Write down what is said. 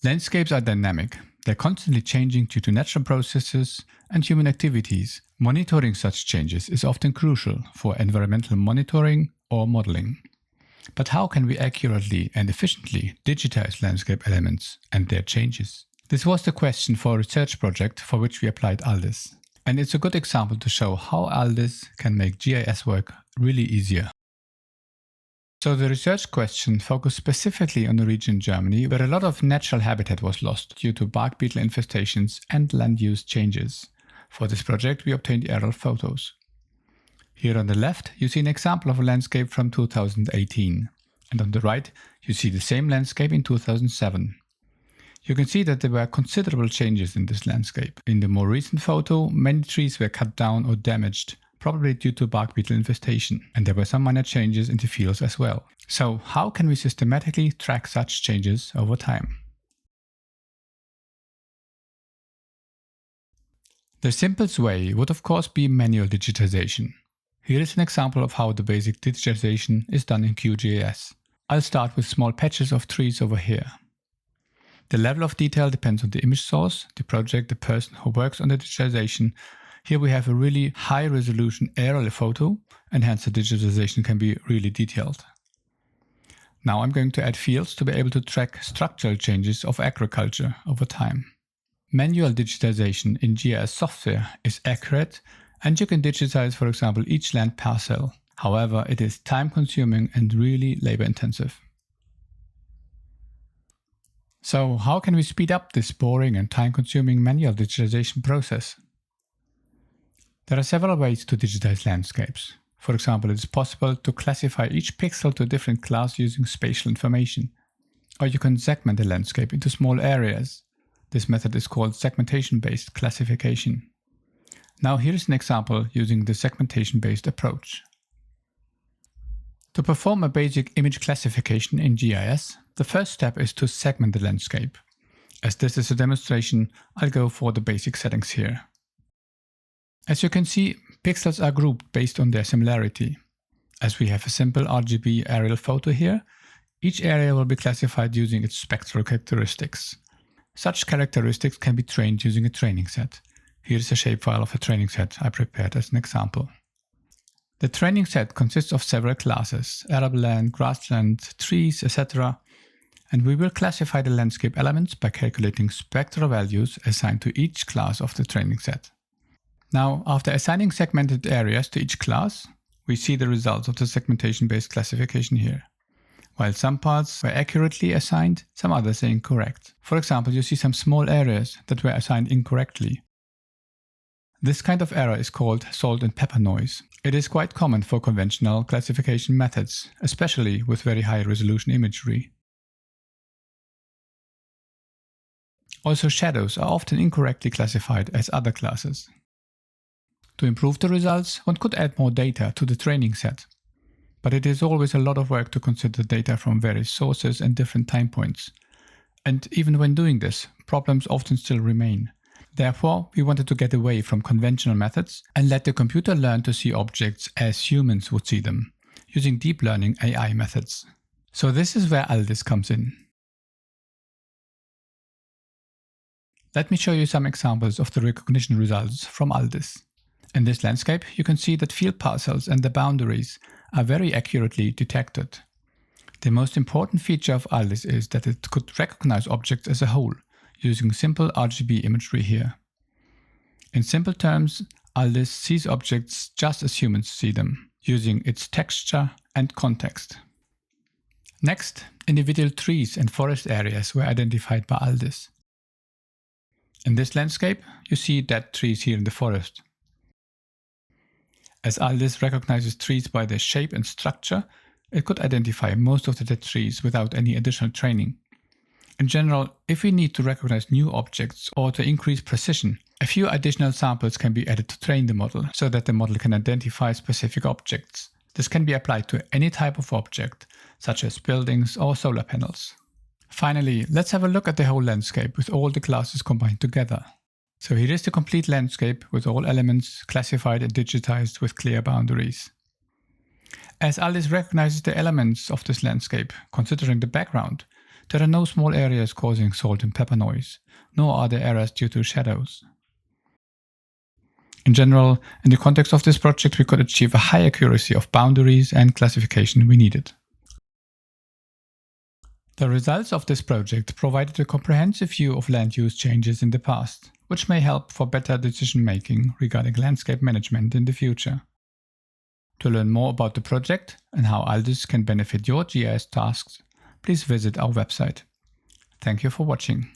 Landscapes are dynamic. They're constantly changing due to natural processes and human activities. Monitoring such changes is often crucial for environmental monitoring or modeling. But how can we accurately and efficiently digitize landscape elements and their changes? This was the question for a research project for which we applied ALDiS. And it's a good example to show how ALDiS can make GIS work really easier. So the research question focused specifically on the region in Germany where a lot of natural habitat was lost due to bark beetle infestations and land use changes. For this project we obtained aerial photos. Here on the left you see an example of a landscape from 2018, and on the right you see the same landscape in 2007. You can see that there were considerable changes in this landscape. In the more recent photo, many trees were cut down or damaged, probably due to bark beetle infestation, and there were some minor changes in the fields as well. So how can we systematically track such changes over time? The simplest way would of course be manual digitization. Here is an example of how the basic digitization is done in QGIS. I'll start with small patches of trees over here. The level of detail depends on the image source, the project, the person who works on the digitization. Here we have a really high resolution aerial photo, and hence the digitization can be really detailed. Now I'm going to add fields to be able to track structural changes of agriculture over time. Manual digitization in GIS software is accurate, and you can digitize, for example, each land parcel. However, it is time consuming and really labor intensive. So how can we speed up this boring and time-consuming manual digitization process? There are several ways to digitize landscapes. For example, it is possible to classify each pixel to a different class using spatial information. Or you can segment the landscape into small areas. This method is called segmentation-based classification. Now here is an example using the segmentation-based approach. To perform a basic image classification in GIS, the first step is to segment the landscape. As this is a demonstration, I'll go for the basic settings here. As you can see, pixels are grouped based on their similarity. As we have a simple RGB aerial photo here, each area will be classified using its spectral characteristics. Such characteristics can be trained using a training set. Here is a shapefile of a training set I prepared as an example. The training set consists of several classes: arable land, grassland, trees, etc. And we will classify the landscape elements by calculating spectral values assigned to each class of the training set. Now, after assigning segmented areas to each class, we see the results of the segmentation-based classification here. While some parts were accurately assigned, some others are incorrect. For example, you see some small areas that were assigned incorrectly. This kind of error is called salt and pepper noise. It is quite common for conventional classification methods, especially with very high resolution imagery. Also, shadows are often incorrectly classified as other classes. To improve the results, one could add more data to the training set. But it is always a lot of work to consider data from various sources and different time points. And even when doing this, problems often still remain. Therefore, we wanted to get away from conventional methods and let the computer learn to see objects as humans would see them, using deep learning AI methods. So this is where ALDiS comes in. Let me show you some examples of the recognition results from ALDiS. In this landscape, you can see that field parcels and the boundaries are very accurately detected. The most important feature of ALDiS is that it could recognize objects as a whole, using simple RGB imagery here. In simple terms, ALDiS sees objects just as humans see them, using its texture and context. Next, individual trees and forest areas were identified by ALDiS. In this landscape, you see dead trees here in the forest. As ALDiS recognizes trees by their shape and structure, it could identify most of the dead trees without any additional training. In general, if we need to recognize new objects or to increase precision, a few additional samples can be added to train the model so that the model can identify specific objects. This can be applied to any type of object, such as buildings or solar panels. Finally, let's have a look at the whole landscape with all the classes combined together. So here is the complete landscape with all elements classified and digitized with clear boundaries. As ALDiS recognizes the elements of this landscape, considering the background, There are no small areas causing salt and pepper noise, nor are there errors due to shadows. In general, in the context of this project, we could achieve a high accuracy of boundaries and classification we needed. The results of this project provided a comprehensive view of land use changes in the past, which may help for better decision making regarding landscape management in the future. To learn more about the project and how ALDiS can benefit your GIS tasks, please visit our website. Thank you for watching.